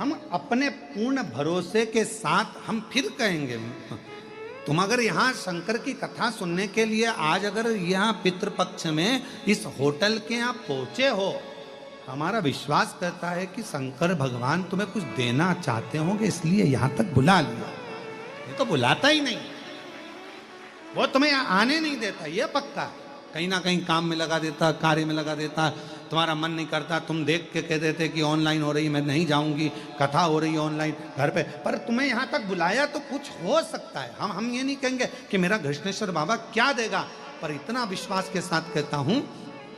हम अपने पूर्ण भरोसे के साथ हम फिर कहेंगे, तुम अगर यहाँ शंकर की कथा सुनने के लिए आज अगर यहाँ पितृपक्ष में इस होटल के यहाँ पहुंचे हो, हमारा विश्वास करता है कि शंकर भगवान तुम्हें कुछ देना चाहते होंगे, इसलिए यहाँ तक बुला लिया। ये तो बुलाता ही नहीं, वो तुम्हें आने नहीं देता, ये पक्का। कहीं ना कहीं काम में लगा देता, कार्य में लगा देता, तुम्हारा मन नहीं करता, तुम देख के कह देते कि ऑनलाइन हो रही, मैं नहीं जाऊंगी, कथा हो रही ऑनलाइन घर पे, पर तुम्हें यहाँ तक बुलाया तो कुछ हो सकता है। हम ये नहीं कहेंगे कि मेरा घृष्णेश्वर बाबा क्या देगा, पर इतना विश्वास के साथ कहता हूं,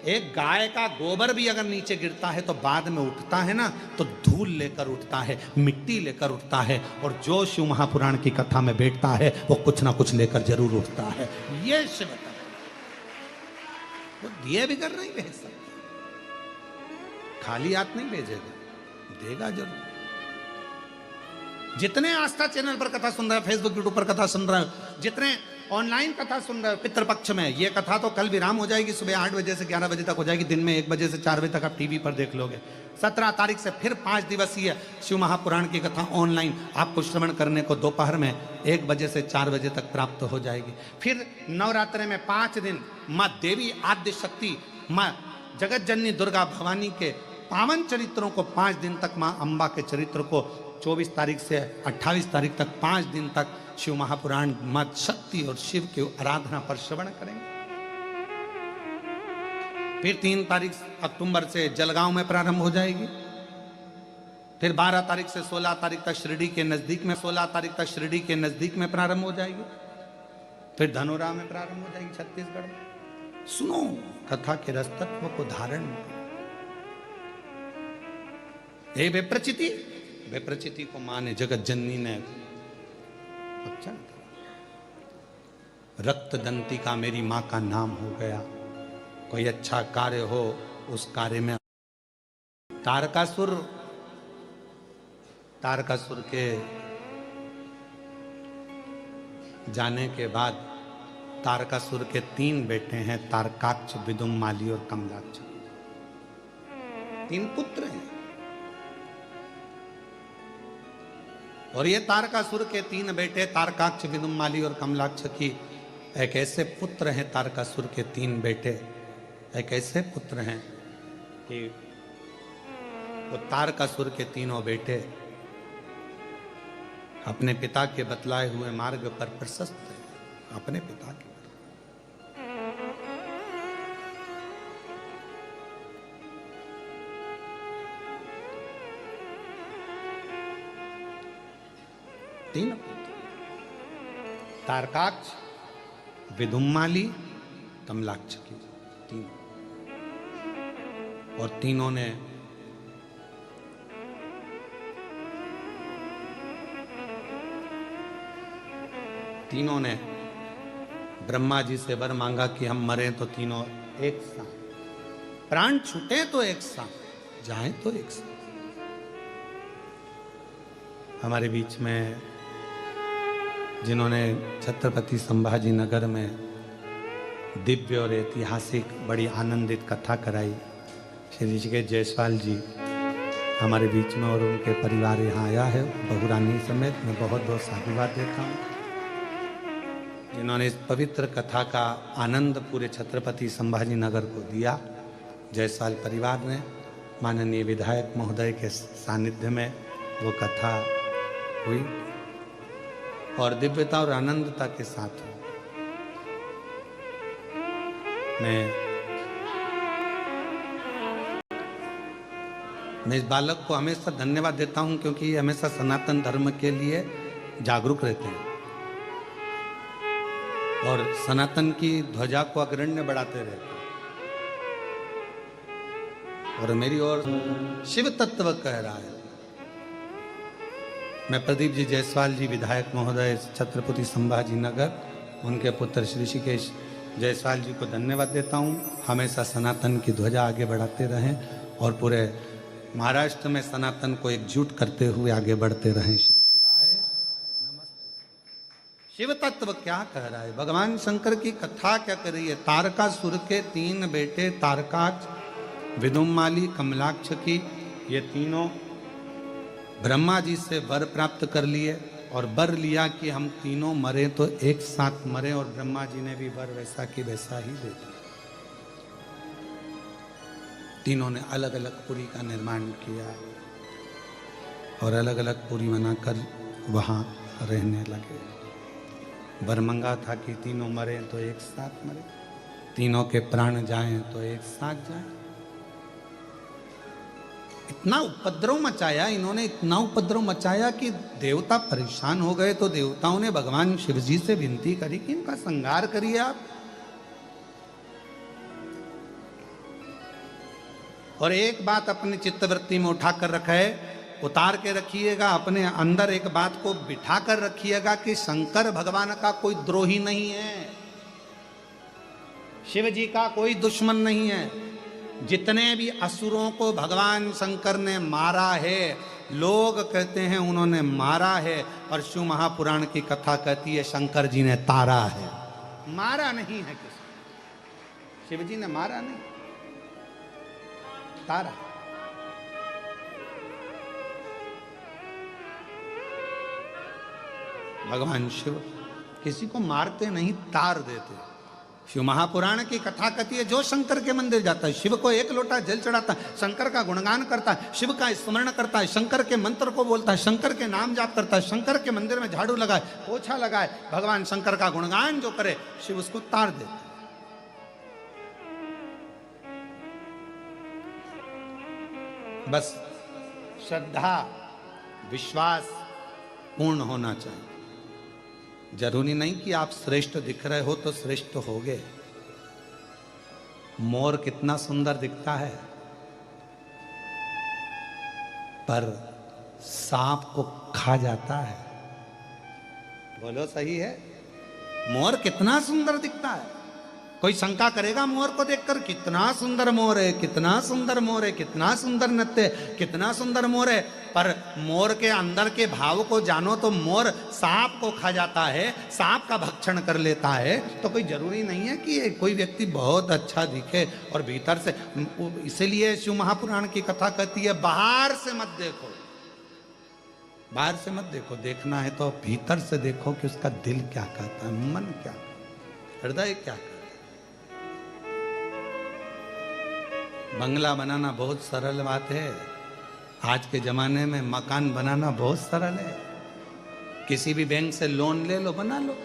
एक गाय का गोबर भी अगर नीचे गिरता है तो बाद में उठता है ना, तो धूल लेकर उठता है, मिट्टी लेकर उठता है, और जो शिव महापुराण की कथा में बैठता है वो कुछ ना कुछ लेकर जरूर उठता है। ये शिव वो दिए बिगर नहीं भेज सकता, खाली हाथ नहीं भेजेगा, देगा जरूर। जितने आस्था चैनल पर कथा सुन रहे हैं, फेसबुक यूट्यूब पर कथा सुन रहे हैं, जितने ऑनलाइन कथा सुन रहे हो पितृपक्ष में, ये कथा तो कल विराम हो जाएगी, सुबह 8 बजे से 11 बजे तक हो जाएगी, दिन में 1 बजे से 4 बजे तक आप टीवी पर देख लोगे। 17 तारीख से फिर 5 दिवसीय शिव महापुराण की कथा ऑनलाइन आपको श्रवण करने को दोपहर में 1 बजे से 4 बजे तक प्राप्त हो जाएगी। फिर नवरात्रि में 5 दिन माँ देवी आद्य शक्ति, माँ जगत जननी दुर्गा भवानी के पावन चरित्रों को 5 दिन तक, माँ अम्बा के चरित्र को 24 तारीख से 28 तारीख तक 5 दिन तक शिव महापुराण मां शक्ति और शिव की आराधना पर श्रवण करेंगे। फिर 3 तारीख अक्टूबर से जलगांव में प्रारंभ हो जाएगी। फिर 12 तारीख से 16 तारीख तक शिरडी के नजदीक में, 16 तारीख तक शिरडी के नजदीक में प्रारंभ हो जाएगी। फिर धनोरा में प्रारंभ हो जाएगी, छत्तीसगढ़ में। सुनो कथा के रस तत्व को धारण। हे विप्रचिति, विप्रचिति को मां ने, जगत जननी ने अच्छा, रक्त दंती का मेरी मां का नाम हो गया। कोई अच्छा कार्य हो, उस कार्य में तारकासुर के जाने के बाद तारकासुर के 3 बेटे हैं, तारकाक्ष, विदुम्माली और कमलाक्ष। 3 पुत्र हैं, और ये तारकासुर के 3 बेटे तारकाक्ष, विदुम्माली और कमलाक्ष की एक ऐसे पुत्र हैं, तारकासुर के 3 बेटे एक ऐसे पुत्र हैं कि वो तारकासुर के 3 बेटे अपने पिता के बतलाए हुए मार्ग पर प्रशस्त हैं, अपने पिता के। तीन तारकाक्ष, विदुम्माली, कमलाक्ष की 3, और तीनों ने ब्रह्मा जी से वर मांगा कि हम मरे तो तीनों एक साथ, प्राण छूटे तो एक साथ, जाए तो एक साथ। हमारे बीच में जिन्होंने छत्रपति संभाजी नगर में दिव्य और ऐतिहासिक बड़ी आनंदित कथा कराई, श्री ऋषिकेश जायसवाल जी हमारे बीच में, और उनके परिवार यहाँ आया है बहुरानी समेत। मैं बहुत बहुत साधुवाद देता हूँ जिन्होंने इस पवित्र कथा का आनंद पूरे छत्रपति संभाजी नगर को दिया। जायसवाल परिवार ने माननीय विधायक महोदय के सानिध्य में वो कथा हुई और दिव्यता और आनंदता के साथ हुई। मैं इस बालक को हमेशा धन्यवाद देता हूं क्योंकि ये हमेशा सनातन धर्म के लिए जागरूक रहते हैं और सनातन की ध्वजा को अग्रण्य बढ़ाते रहते हैं। और मेरी ओर शिव तत्व कह रहा है। मैं प्रदीप जी जायसवाल जी विधायक महोदय छत्रपति संभाजी नगर, उनके पुत्र श्री ऋषिकेश जायसवाल जी को धन्यवाद देता हूं। हमेशा सनातन की ध्वजा आगे बढ़ाते रहें और पूरे महाराष्ट्र में सनातन को एकजुट करते हुए आगे बढ़ते रहें। श्री शिवाय नमस्ते। शिव तत्व क्या कह रहा है? भगवान शंकर की कथा क्या कर रही है? तारकासुर के 3 बेटे तारकाक्ष, विदुम्माली, कमलाक्ष की ये तीनों ब्रह्मा जी से वर प्राप्त कर लिए और वर लिया कि हम तीनों मरे तो एक साथ मरे, और ब्रह्मा जी ने भी वर वैसा कि वैसा ही दे दिया। तीनों ने अलग अलग पुरी का निर्माण किया और अलग अलग पुरी बनाकर वहां रहने लगे। वर मंगा था कि तीनों मरे तो एक साथ मरे, तीनों के प्राण जाएं तो एक साथ जाएं। इतना उपद्रव मचाया इन्होंने, इतना उपद्रव मचाया कि देवता परेशान हो गए। तो देवताओं ने भगवान शिव जी से विनती करी कि इनका संहार करिए आप। और एक बात अपनी चित्तवृत्ति में उठाकर रखे, उतार के रखिएगा, अपने अंदर एक बात को बिठा कर रखिएगा कि शंकर भगवान का कोई द्रोही नहीं है, शिव जी का कोई दुश्मन नहीं है। जितने भी असुरों को भगवान शंकर ने मारा है, लोग कहते हैं उन्होंने मारा है, और शिव महापुराण की कथा कहती है शंकर जी ने तारा है, मारा नहीं है किसी। शिव जी ने मारा नहीं, तारा। भगवान शिव किसी को मारते नहीं, तार देते। शिव महापुराण की कथा कहती है जो शंकर के मंदिर जाता है, शिव को एक लोटा जल चढ़ाता है, शंकर का गुणगान करता है, शिव का स्मरण करता है, शंकर के मंत्र को बोलता है, शंकर के नाम जाप करता है, शंकर के मंदिर में झाड़ू लगाए, पोछा लगाए, भगवान शंकर का गुणगान जो करे, शिव उसको तार देता है। बस श्रद्धा विश्वास पूर्ण होना चाहिए। जरूरी नहीं कि आप श्रेष्ठ दिख रहे हो तो श्रेष्ठ होगे। मोर कितना सुंदर दिखता है, पर सांप को खा जाता है। बोलो सही है? मोर कितना सुंदर दिखता है, कोई शंका करेगा मोर को देखकर, कितना सुंदर मोर है, कितना सुंदर मोर है, कितना सुंदर नृत्य, कितना सुंदर मोर है। पर मोर के अंदर के भाव को जानो तो मोर सांप को खा जाता है, सांप का भक्षण कर लेता है। तो कोई जरूरी नहीं है कि कोई व्यक्ति बहुत अच्छा दिखे और भीतर से। इसीलिए शिव महापुराण की कथा कहती है बाहर से मत देखो, बाहर से मत देखो, देखना है तो भीतर से देखो कि उसका दिल क्या कहता है, मन क्या, हृदय क्या कहता है। बंगला बनाना बहुत सरल बात है, आज के जमाने में मकान बनाना बहुत सरल है। किसी भी बैंक से लोन ले लो, बना लो।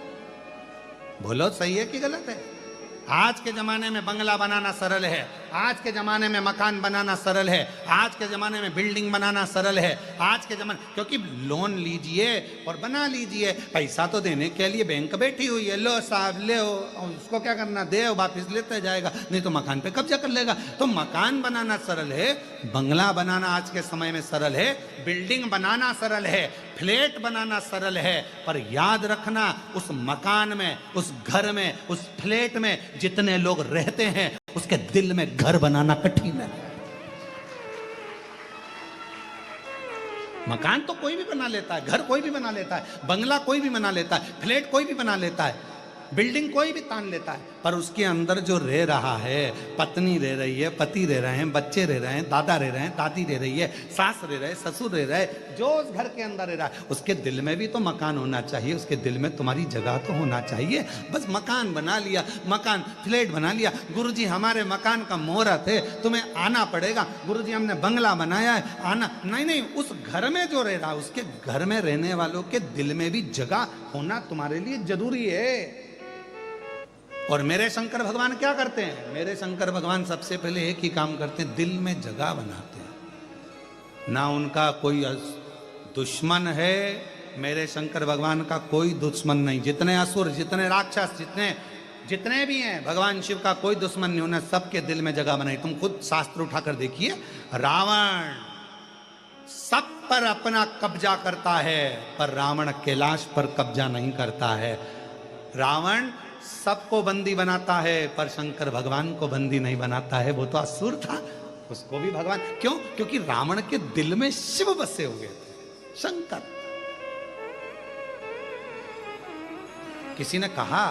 बोलो सही है कि गलत है? आज के जमाने में बंगला बनाना सरल है, आज के जमाने में मकान बनाना सरल है, आज के जमाने में बिल्डिंग बनाना सरल है। आज के जमाने, क्योंकि लोन लीजिए और बना लीजिए, पैसा तो देने के लिए बैंक बैठी हुई है, लो साहब ले, उसको क्या करना, दे वापिस लेते जाएगा, नहीं तो मकान पे कब्जा कर लेगा। तो मकान बनाना सरल है, बंगला बनाना आज के समय में सरल है, बिल्डिंग बनाना सरल है, फ्लैट बनाना सरल है। पर याद रखना, उस मकान में, उस घर में, उस फ्लैट में जितने लोग रहते हैं उसके दिल में घर बनाना कठिन है। मकान तो कोई भी बना लेता है, घर कोई भी बना लेता है, बंगला कोई भी बना लेता है, फ्लैट कोई भी बना लेता है, बिल्डिंग कोई भी तान लेता है। पर उसके अंदर जो रह रहा है, पत्नी रह रही है, पति रह रहे हैं, बच्चे रह रहे हैं, दादा रह रहे हैं, दादी रह रही है, सास रह रहे, ससुर रह रहे, जो उस घर के अंदर रह रहा है, उसके दिल में भी तो मकान होना चाहिए, उसके दिल में तुम्हारी जगह तो होना चाहिए। बस मकान बना लिया, मकान फ्लैट बना लिया, गुरुजी हमारे मकान का मुहूर्त है, तुम्हें आना पड़ेगा, गुरुजी हमने बंगला बनाया है, आना। नहीं नहीं, उस घर में जो रह रहा है, उसके घर में रहने वालों के दिल में भी जगह होना तुम्हारे लिए जरूरी है। और मेरे शंकर भगवान क्या करते हैं? मेरे शंकर भगवान सबसे पहले एक ही काम करते हैं, दिल में जगह बनाते हैं। ना उनका कोई दुश्मन है, मेरे शंकर भगवान का कोई दुश्मन नहीं। जितने असुर, जितने राक्षस, जितने भी हैं, भगवान शिव का कोई दुश्मन नहीं, उन्हें सबके दिल में जगह बनाई। तुम खुद शास्त्र उठाकर देखिए, रावण सब पर अपना कब्जा करता है, पर रावण कैलाश पर कब्जा नहीं करता है। रावण सबको बंदी बनाता है, पर शंकर भगवान को बंदी नहीं बनाता है। वो तो असुर था, उसको भी भगवान, क्यों? क्योंकि रावण के दिल में शिव बसे हुए थे, शंकर। किसी ने कहा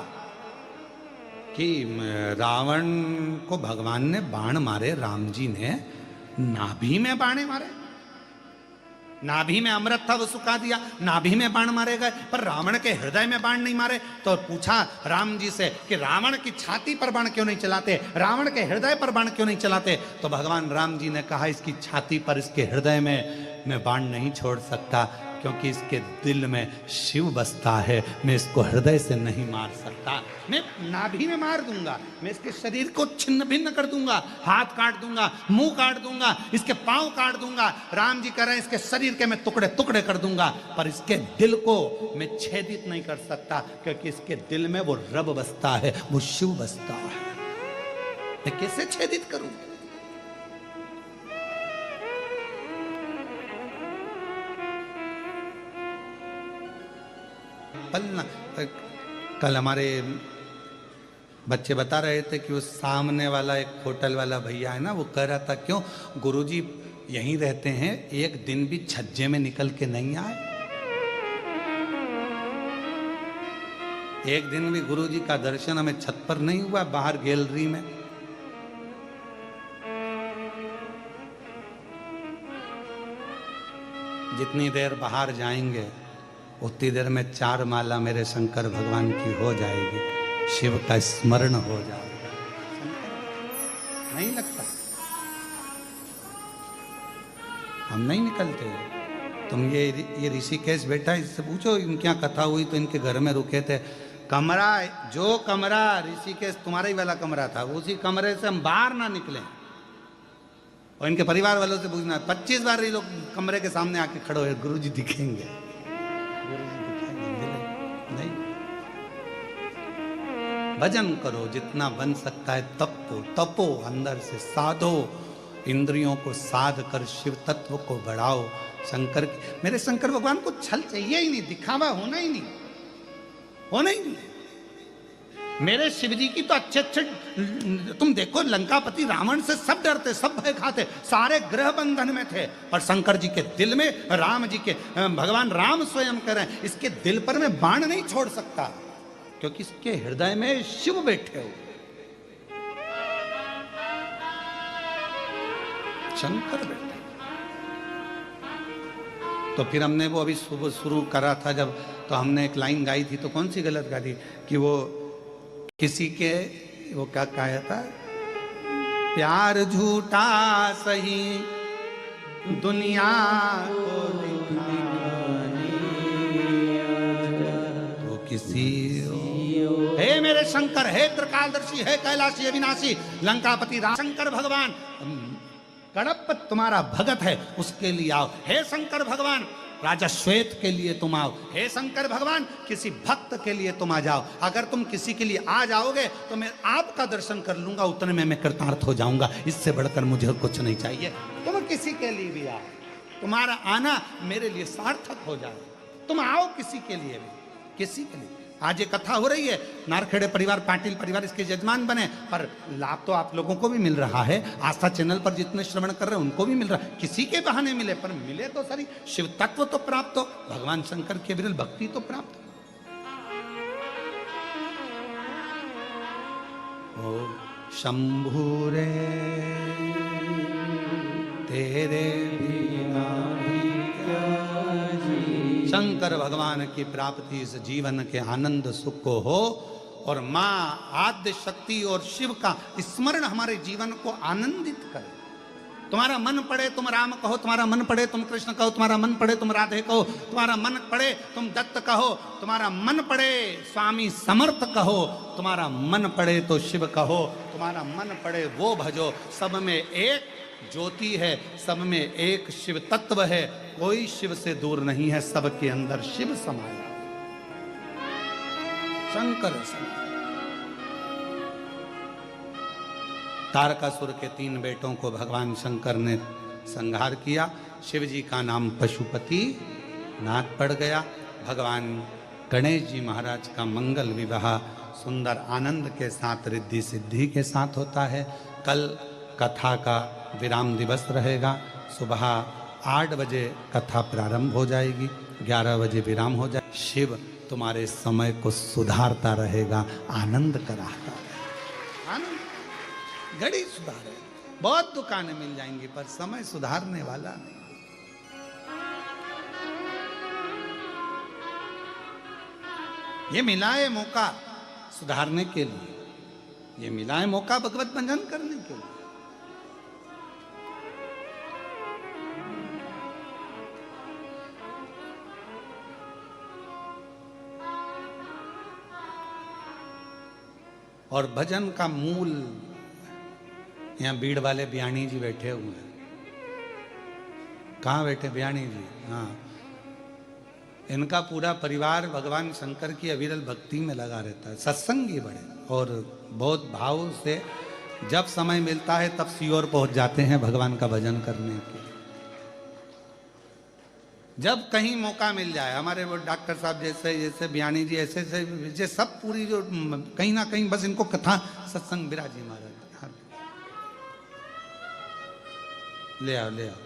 कि रावण को भगवान ने बाण मारे, राम जी ने नाभि में बाणे मारे। नाभि में अमृत था वो सुखा दिया, नाभि में बाण मारे गए, पर रावण के हृदय में बाण नहीं मारे। तो पूछा राम जी से कि रावण की छाती पर बाण क्यों नहीं चलाते, रावण के हृदय पर बाण क्यों नहीं चलाते। तो भगवान राम जी ने कहा इसकी छाती पर, इसके हृदय में मैं बाण नहीं छोड़ सकता, क्योंकि इसके दिल में शिव बसता है, मैं इसको हृदय से नहीं मार सकता। मैं नाभि में मार दूंगा, मैं इसके शरीर को छिन्न भिन्न कर दूंगा, हाथ काट दूंगा, मुंह काट दूंगा, इसके पांव काट दूंगा। राम जी कह रहे हैं इसके शरीर के मैं टुकड़े टुकड़े कर दूंगा, पर इसके दिल को मैं छेदित नहीं कर सकता, क्योंकि इसके दिल में वो रब बसता है, वो शिव बसता है। मैं कैसे छेदित करूं? कल हमारे बच्चे बता रहे थे कि वो सामने वाला एक होटल वाला भैया है ना, वो कह रहा था क्यों गुरुजी यहीं रहते हैं, एक दिन भी छज्जे में निकल के नहीं आए, एक दिन भी गुरुजी का दर्शन हमें छत पर नहीं हुआ, बाहर गैलरी में। जितनी देर बाहर जाएंगे उतनी देर में 4 माला मेरे शंकर भगवान की हो जाएगी, शिव का स्मरण हो जाएगा। नहीं लगता? हम नहीं निकलते। तुम ये ऋषिकेश बेटा, इससे पूछो इनकी यहाँ कथा हुई तो इनके घर में रुके थे। कमरा, जो कमरा ऋषिकेश तुम्हारा ही वाला कमरा था, उसी कमरे से हम बाहर ना निकले। और इनके परिवार वालों से पूछना, 25 बार ये लोग कमरे के सामने आके खड़े हुए, गुरुजी दिखेंगे, नहीं। भजन करो जितना बन सकता है, तपो तपो, अंदर से साधो, इंद्रियों को साध कर शिव तत्व को बढ़ाओ। शंकर, मेरे शंकर भगवान को छल चाहिए ही नहीं, दिखावा होना ही नहीं, होना ही नहीं। मेरे शिव जी की तो अच्छे अच्छे, तुम देखो लंकापति रावण से सब डरते, सब भय खाते, सारे ग्रह बंधन में थे, और शंकर जी के दिल में, राम जी के, भगवान राम स्वयं कह रहे हैं इसके दिल पर मैं बाण नहीं छोड़ सकता, क्योंकि इसके हृदय में शिव बैठे हो। शंकर बैठे। तो फिर हमने वो अभी सुबह शुरू करा था जब, तो हमने एक लाइन गाई थी, तो कौन सी गलत गाई थी कि वो किसी के, वो क्या कहा था, प्यार झूठा सही दुनिया को दिखाने, तो किसी, हे मेरे शंकर, हे त्रिकालदर्शी, हे कैलाशी अविनाशी, लंकापति राम, शंकर भगवान कड़प तुम्हारा भगत है, उसके लिए आओ। हे शंकर भगवान राजा श्वेत के लिए तुम आओ, हे शंकर भगवान किसी भक्त के लिए तुम आ जाओ। अगर तुम किसी के लिए आ जाओगे तो मैं आपका दर्शन कर लूंगा, उतने में मैं कृतार्थ हो जाऊंगा, इससे बढ़कर मुझे कुछ नहीं चाहिए। तुम किसी के लिए भी आओ, तुम्हारा आना मेरे लिए सार्थक हो जाए। तुम आओ किसी के लिए भी, किसी के लिए। आज ये कथा हो रही है, नारखेड़े परिवार, पाटिल परिवार इसके यजमान बने, पर लाभ तो आप लोगों को भी मिल रहा है, आस्था चैनल पर जितने श्रवण कर रहे हैं उनको भी मिल रहा है, किसी के बहाने मिले, पर मिले तो सारी, शिव तत्व तो प्राप्त हो, भगवान शंकर के विरल भक्ति तो प्राप्त हो। शंभु रे तेरे बिना शंकर भगवान की प्राप्ति इस जीवन के आनंद सुख को हो, और माँ आद्य शक्ति और शिव का स्मरण हमारे जीवन को आनंदित करे। तुम्हारा मन पड़े तुम राम कहो, तुम्हारा मन पड़े तुम कृष्ण कहो, तुम्हारा मन पड़े तुम राधे कहो, तुम्हारा मन पड़े तुम दत्त कहो, तुम्हारा मन पड़े स्वामी समर्थ कहो, तुम्हारा मन पड़े तो शिव कहो, तुम्हारा मन पड़े वो भजो। सब में एक ज्योति है, सब में एक शिव तत्व है, कोई शिव से दूर नहीं है, सबके अंदर शिव समाया, शंकर समाया। तारकासुर के 3 बेटों को भगवान शंकर ने संहार किया। शिव जी का नाम पशुपति नाथ पड़ गया। भगवान गणेश जी महाराज का मंगल विवाह सुंदर आनंद के साथ, रिद्धि सिद्धि के साथ होता है। कल कथा का विराम दिवस रहेगा। सुबह 8 बजे कथा प्रारंभ हो जाएगी, 11 बजे विराम हो जाए। शिव तुम्हारे समय को सुधारता रहेगा, आनंद कराता रहेगा। आनंद घड़ी सुधारे, बहुत दुकानें मिल जाएंगी पर समय सुधारने वाला नहीं। ये मिला है मौका सुधारने के लिए, ये मिला है मौका भगवत भजन करने के लिए। और भजन का मूल, यहाँ भीड़ वाले बयानी जी बैठे हुए हैं। कहाँ बैठे बयानी जी? हाँ, इनका पूरा परिवार भगवान शंकर की अविरल भक्ति में लगा रहता है, सत्संगी बड़े, और बहुत भाव से जब समय मिलता है तब सीओर पहुंच जाते हैं भगवान का भजन करने के। जब कहीं मौका मिल जाए, हमारे वो डॉक्टर साहब जैसे जैसे बयानी जी ऐसे ऐसे सब पूरी जो कहीं ना कहीं बस इनको कथा सत्संग विराजी महाराज। ले आओ ले आओ।